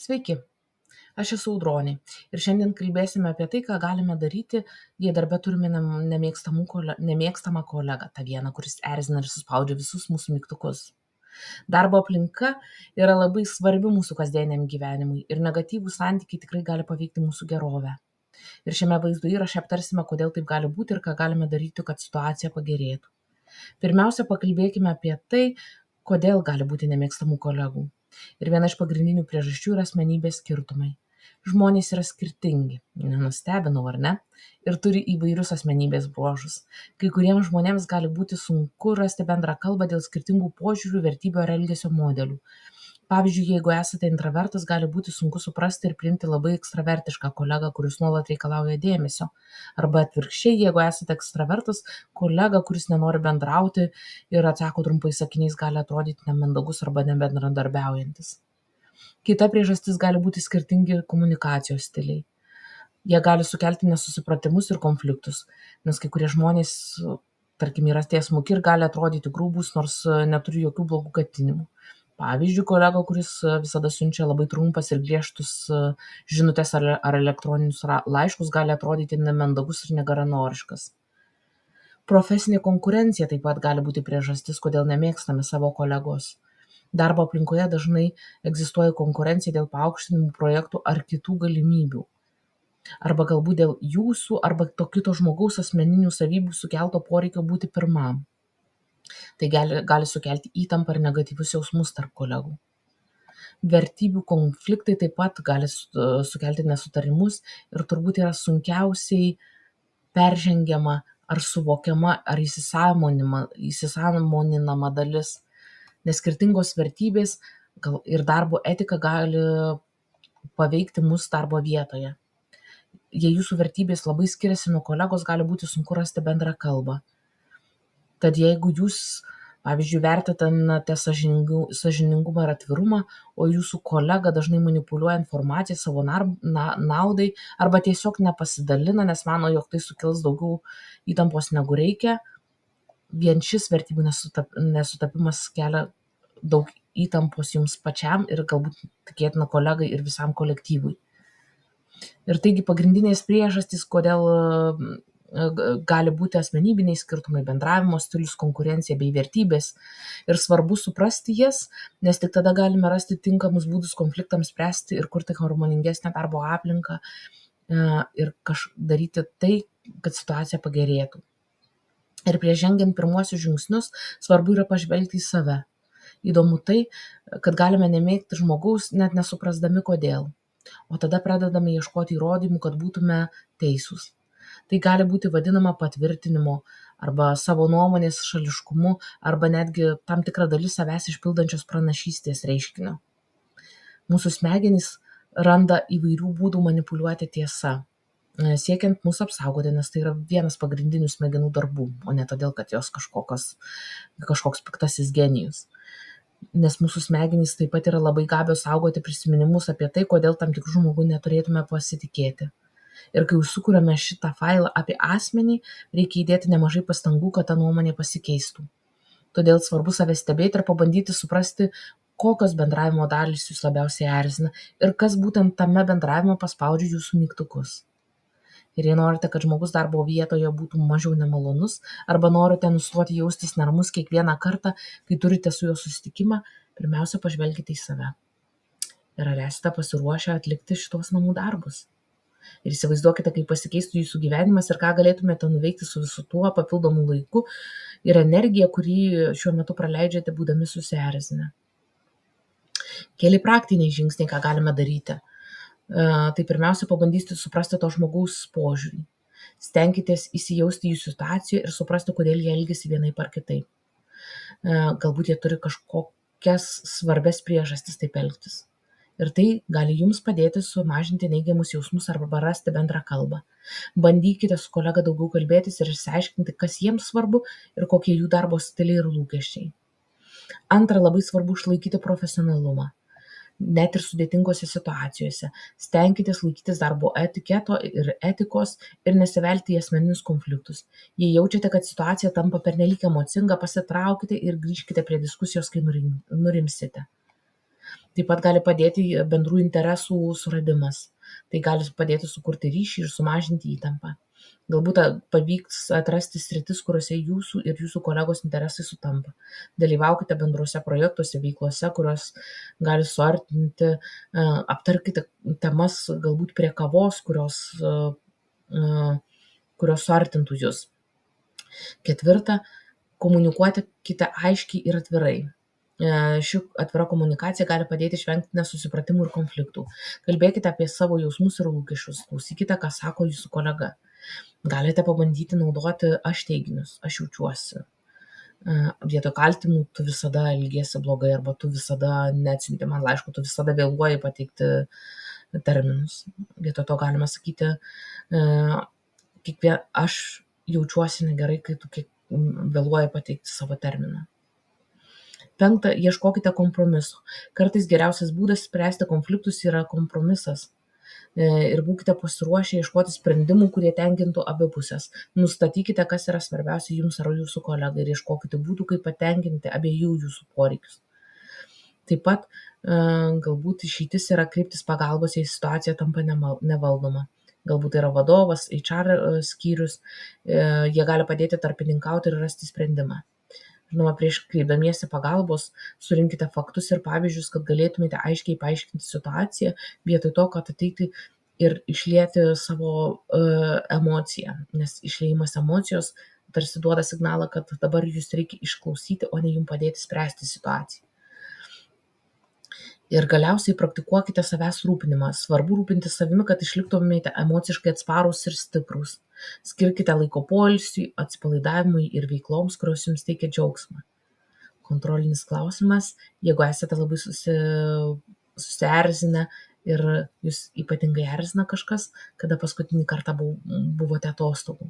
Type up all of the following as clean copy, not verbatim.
Sveiki, aš esu Audronė ir šiandien kalbėsime apie tai, ką galime daryti, jei darbe turime nemėgstamą kolegą, tą vieną, kuris erzina ir suspaudžia visus mūsų mygtukus. Darbo aplinka yra labai svarbi mūsų kasdieniam gyvenimui ir negatyvūs santykiai tikrai gali paveikti mūsų gerovę. Ir šiame vaizdo įraše aptarsime, kodėl taip gali būti ir ką galime daryti, kad situacija pagerėtų. Pirmiausia, pakalbėkime apie tai, kodėl gali būti nemėgstamų kolegų. Ir viena iš pagrindinių priežasčių yra asmenybės skirtumai. Žmonės yra skirtingi, nenustebinau, ar ne? Ir turi įvairius asmenybės bruožus. Kai kuriems žmonėms gali būti sunku rasti bendrą kalbą dėl skirtingų požiūrių, vertybių ar elgesio modelių. Pavyzdžiui, jeigu esate intravertas, gali būti sunku suprasti ir priimti labai ekstravertišką kolegą, kuris nuolat reikalauja dėmesio. Arba atvirkščiai, jeigu esate ekstravertas, kolega, kuris nenori bendrauti ir atsako trumpais sakiniais, gali atrodyti nemandagus arba nebendradarbiaujantis. Kita priežastis gali būti skirtingi komunikacijos stiliai. Jie gali sukelti nesusipratimus ir konfliktus, nes kai kurie žmonės, tarkim, yra tiesmuki ir gali atrodyti grūbūs, nors neturi jokių blogų ketinimų. Pavyzdžiui, kolega, kuris visada siunčia labai trumpas ir griežtus žinutės ar elektroninius laiškus, gali atrodyti nemandagus ir negeranoriškas. Profesinė konkurencija taip pat gali būti priežastis, kodėl nemėgstame savo kolegos. Darbo aplinkoje dažnai egzistuoja konkurencija dėl paaukštinimų projektų ar kitų galimybių. Arba galbūt dėl jūsų arba to kito žmogaus asmeninių savybių sukelto poreikio būti pirmam. Tai gali sukelti įtampą ir negatyvius jausmus tarp kolegų. Vertybių konfliktai taip pat gali sukelti nesutarimus ir turbūt yra sunkiausiai peržengiama ar suvokiama ar įsisąmoninama dalis, nes skirtingos vertybės ir darbo etika gali paveikti mus darbo vietoje. Jei jūsų vertybės labai skiriasi nuo kolegos, gali būti sunku rasti bendrą kalbą. Tad jeigu jūs, pavyzdžiui, vertinate sąžiningumą ir atvirumą, o jūsų kolega dažnai manipuliuoja informaciją savo naudai arba tiesiog nepasidalina, nes mano, jog tai sukels daugiau įtampos negu reikia, vien šis vertybių nesutapimas kelia daug įtampos jums pačiam ir galbūt tikėtina kolegai ir visam kolektyvui. Ir taigi pagrindinės priežastys, kodėl gali būti asmenybiniai skirtumai, bendravimo stilius, konkurencija bei vertybės. Ir svarbu suprasti jas, nes tik tada galime rasti tinkamus būdus konfliktams spręsti ir kurti harmoningesnę darbo aplinką ir daryti tai, kad situacija pagerėtų. Ir prieš žengiant pirmuosius žingsnius, svarbu yra pažvelgti į save. Įdomu tai, kad galime nemėgti žmogaus, net nesuprasdami kodėl. O tada pradedame ieškoti įrodymų, kad būtume teisūs. Tai gali būti vadinama patvirtinimu arba savo nuomonės šališkumu arba netgi tam tikra dalis savęs išpildančios pranašystės reiškinio. Mūsų smegenys randa įvairių būdų manipuliuoti tiesa, siekiant mus apsaugoti, nes tai yra vienas pagrindinių smegenų darbų, o ne todėl, kad jos kažkoks piktasis genijus. Nes mūsų smegenys taip pat yra labai gabios saugoti prisiminimus apie tai, kodėl tam tikrų žmogų neturėtume pasitikėti. Ir kai sukuriame šitą failą apie asmenį, reikia įdėti nemažai pastangų, kad ta nuomonė pasikeistų. Todėl svarbu save stebėti ir pabandyti suprasti, kokios bendravimo dalys jūs labiausiai erzina ir kas būtent tame bendravime paspaudžia jūsų mygtukus. Ir jei norite, kad žmogus darbo vietoje būtų mažiau nemalonus arba norite nustoti jaustis neramus kiekvieną kartą, kai turite su juo susitikimą, pirmiausia pažvelkite į save. Ir ar esate pasiruošę atlikti šitos namų darbus? Ir įsivaizduokite, kaip pasikeistų jūsų gyvenimas ir ką galėtumėte nuveikti su visu tuo papildomu laiku ir energija, kurį šiuo metu praleidžiate būdami susierzinę. Keli praktiniai žingsniai, ką galime daryti. Tai pirmiausia, pabandysite suprasti to žmogaus požiūrį. Stenkitės įsijausti į jų situaciją ir suprasti, kodėl jie elgiasi vienaip ar kitaip. Galbūt jie turi kažkokias svarbes priežastis taip elgtis. Ir tai gali jums padėti sumažinti neigiamus jausmus arba rasti bendrą kalbą. Bandykite su kolega daugiau kalbėtis ir išsiaiškinti, kas jiems svarbu ir kokie jų darbo stiliai ir lūkesčiai. Antra, labai svarbu išlaikyti profesionalumą. Net ir sudėtingose situacijose. Stenkitės laikytis darbo etiketo ir etikos ir nesivelti į asmeninius konfliktus. Jei jaučiate, kad situacija tampa pernelyg emocinga, pasitraukite ir grįžkite prie diskusijos, kai nurimsite. Taip pat gali padėti bendrų interesų suradimas. Tai gali padėti sukurti ryšį ir sumažinti įtampą. Galbūt pavyks atrasti sritis, kuriuose jūsų ir jūsų kolegos interesai sutampa. Dalyvaukite bendruose projektuose, veiklose, kurios gali suartinti, aptarkite temas galbūt prie kavos, kurios suartintų jūs. 4. Komunikuokite aiškiai ir atvirai. Ši atvira komunikacija gali padėti išvengti nesusipratimų ir konfliktų. Kalbėkite apie savo jausmus ir lūkesčius, klausykite, ką sako jūsų kolega. Galite pabandyti naudoti aš teiginius, aš jaučiuosi. Vietoj kaltimų tu visada elgiesi blogai arba tu visada neatsiunti man laiškų, tu visada vėluoji pateikti terminus. Vietoj to galima sakyti, aš jaučiuosi negerai, kai tu vėluoji pateikti savo terminą. 5. Ieškokite kompromiso. Kartais geriausias būdas spręsti konfliktus yra kompromisas. Ir būkite pasiruošę ieškoti sprendimų, kurie tenkintų abi pusės. Nustatykite, kas yra svarbiausia jums ar jūsų kolegai ir ieškokite būdų, kaip patenkinti abiejų jūsų poreikius. Taip pat galbūt išeitis yra kreiptis pagalbos, jei situacija tampa nevaldoma. Galbūt tai yra vadovas, HR skyrius, jie gali padėti tarpininkauti ir rasti sprendimą. Žinoma, prieš kreipdamiesi pagalbos surinkite faktus ir pavyzdžius, kad galėtumėte aiškiai paaiškinti situaciją, vietoj to, kad ateiti ir išlieti savo emociją, nes išliejimas emocijos tarsi duoda signalą, kad dabar jūs reikia išklausyti, o ne jums padėti spręsti situaciją. Ir galiausiai praktikuokite savęs rūpinimą. Svarbu rūpintis savimi, kad išliktumėte emociškai atsparūs ir stiprūs. Skirkite laiko poilsiui, atsipalaidavimui ir veikloms, kurios jums teikia džiaugsmą. Kontrolinis klausimas, jeigu esate labai susierzinę ir jūs ypatingai erzina kažkas, kada paskutinį kartą buvote atostogų.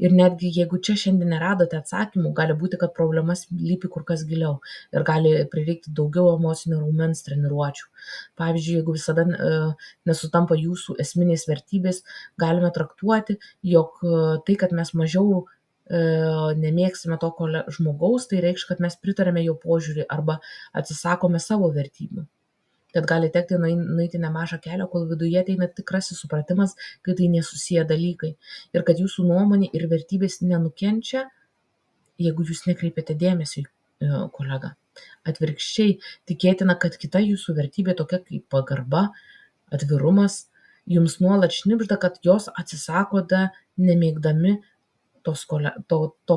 Ir netgi jeigu čia šiandien neradote atsakymų, gali būti, kad problemas lypi kur kas giliau ir gali prireikti daugiau emocinio raumens treniruočių. Pavyzdžiui, jeigu visada nesutampa jūsų esminės vertybės, galime traktuoti, jog tai, kad mes mažiau nemėgsime to žmogaus, tai reikš, kad mes pritarėme jo požiūrį arba atsisakome savo vertybių. Tad gali tekti nueiti nemažą kelią, kol viduje ateina tikrasis supratimas, kad tai nesusiję dalykai ir kad jūsų nuomonė ir vertybės nenukenčia, jeigu jūs nekreipiate dėmesio į kolegą. Atvirkščiai, tikėtina, kad kita jūsų vertybė, tokia kaip pagarba, atvirumas, jums nuolat šnibžda, kad jos atsisakote nemėgdami to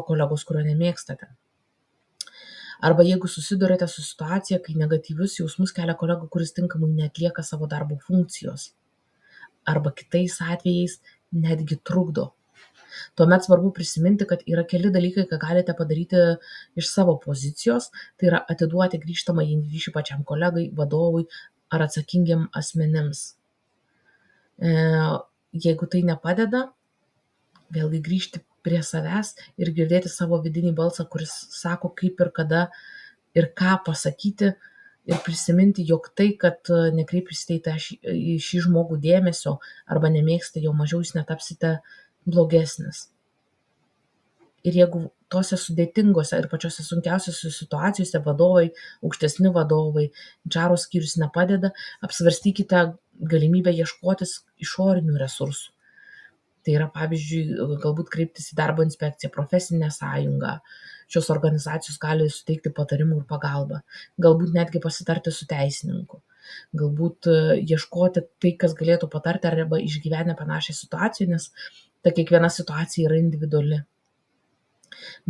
kolegos, kurio nemėgstate. Arba jeigu susidurite su situacija, kai negatyvius jausmus kelia kolega, kuris tinkamai neatlieka savo darbo funkcijos. Arba kitais atvejais netgi trukdo. Tuomet svarbu prisiminti, kad yra keli dalykai, ką galite padaryti iš savo pozicijos, tai yra atiduoti grįžtamąjį ryšį pačiam kolegai, vadovui ar atsakingiam asmenims. Jeigu tai nepadeda, vėlgi grįžti prie savęs ir girdėti savo vidinį balsą, kuris sako, kaip ir kada ir ką pasakyti ir prisiminti, jog tai, kad nekreipsite į šį žmogų dėmesio arba nemėgsite jo mažiau, jūs netapsite blogesnis. Ir jeigu tose sudėtingose ir pačiose sunkiausiose situacijose vadovai, aukštesni vadovai, HR skyrius nepadeda, apsvarstykite galimybę ieškotis išorinių resursų. Tai yra, pavyzdžiui, galbūt kreiptis į darbo inspekciją, profesinę sąjungą. Šios organizacijos gali suteikti patarimų ir pagalbą. Galbūt netgi pasitarti su teisininku. Galbūt ieškoti tai, kas galėtų patarti arba išgyvenę panašią situaciją, nes ta kiekviena situacija yra individuali.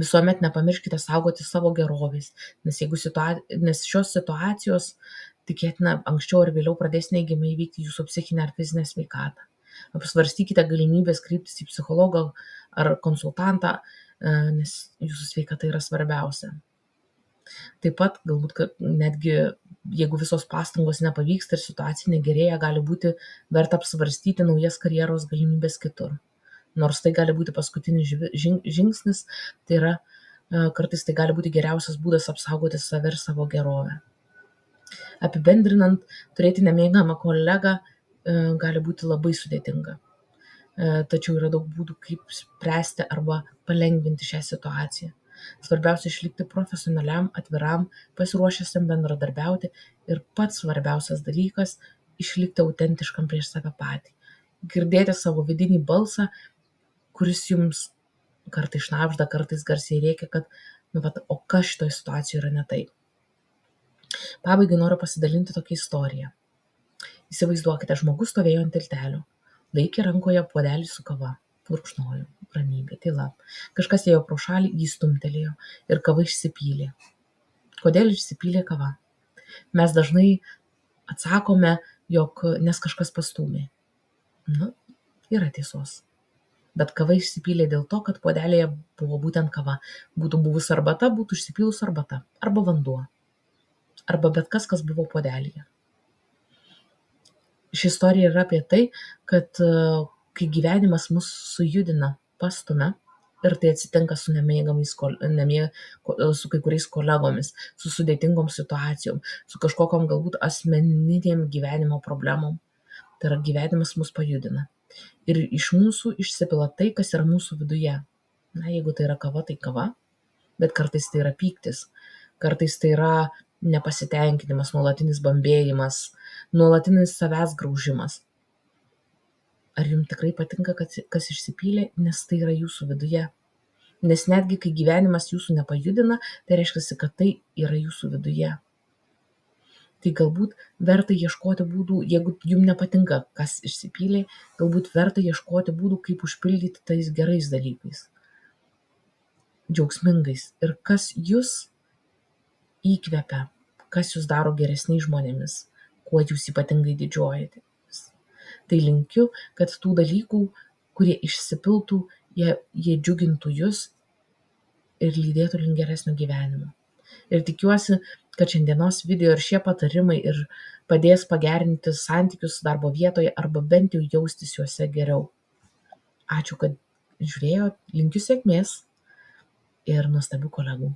Visuomet nepamirškite saugoti savo gerovės, nes šios situacijos tikėtina anksčiau ar vėliau pradės neigiamai veikti jūsų psichinę ar fizinę sveikatą. Apsvarstykite galimybės kreiptis į psichologą ar konsultantą, nes jūsų sveikata yra svarbiausia. Taip pat galbūt netgi jeigu visos pastangos nepavyksta ir situacija negerėja, gali būti verta apsvarstyti naujas karjeros galimybės kitur. Nors tai gali būti paskutinis žingsnis, tai yra kartais tai gali būti geriausias būdas apsaugoti save ir savo gerovę. Apibendrinant, turėti nemėgamą kolegą gali būti labai sudėtinga. Tačiau yra daug būdų, kaip spręsti arba palengvinti šią situaciją. Svarbiausia išlikti profesionaliam, atviram, pasiruošęsiam bendradarbiauti ir pats svarbiausias dalykas - išlikti autentiškam prieš save patį. Girdėti savo vidinį balsą, kuris jums kartais šnabžda, kartais garsiai rėkia, kad o kas šitoje situacijoje yra ne taip. Pabaigai noriu pasidalinti tokią istoriją. Įsivaizduokite, žmogus stovėjo ant tiltelio, laikė rankoje puodelį su kava, gurkšnojo, ramybė, tyla. Kažkas ėjo pro šalį, jį stumtelėjo ir kava išsipylė. Kodėl išsipylė kava? Mes dažnai atsakome, jog nes kažkas pastūmė. Yra tiesos. Bet kava išsipylė dėl to, kad puodelėje buvo būtent kava. Būtų buvus arbata, būtų išsipylus arbata. Arba vanduo. Arba bet kas buvo puodelėje. Ši istorija yra apie tai, kad kai gyvenimas mus sujudina, pastumia, ir tai atsitinka su su kai kuriais kolegomis, su sudėtingom situacijom, su kažkokiom galbūt asmeninėm gyvenimo problemom. Tai yra gyvenimas mus pajudina. Ir iš mūsų išsipila tai, kas yra mūsų viduje. Jeigu tai yra kava, tai kava, bet kartais tai yra pyktis, kartais tai yra nepasitenkinimas, nuolatinis bambėjimas, nuolatinis savęs graužimas. Ar jums tikrai patinka, kas išsipylė, nes tai yra jūsų viduje? Nes netgi kai gyvenimas jūsų nepajudina, tai reiškia, kad tai yra jūsų viduje. Tai galbūt verta ieškoti būdų, jeigu jums nepatinka, kas išsipylė, galbūt verta ieškoti būdų, kaip užpildyti tais gerais dalykais, džiaugsmingais. Ir kas jūs įkvepia, kas jūs daro geresniais žmonėmis, kuo jūs ypatingai didžiuojatės. Tai linkiu, kad tų dalykų, kurie išsipiltų, jie džiugintų jūs ir lydėtų link geresnio gyvenimo. Ir tikiuosi, kad šiandienos video ir šie patarimai ir padės pagerinti santykius darbo vietoje arba bent jau jaustis juose geriau. Ačiū, kad žiūrėjot, linkiu sėkmės ir nuostabių kolegų.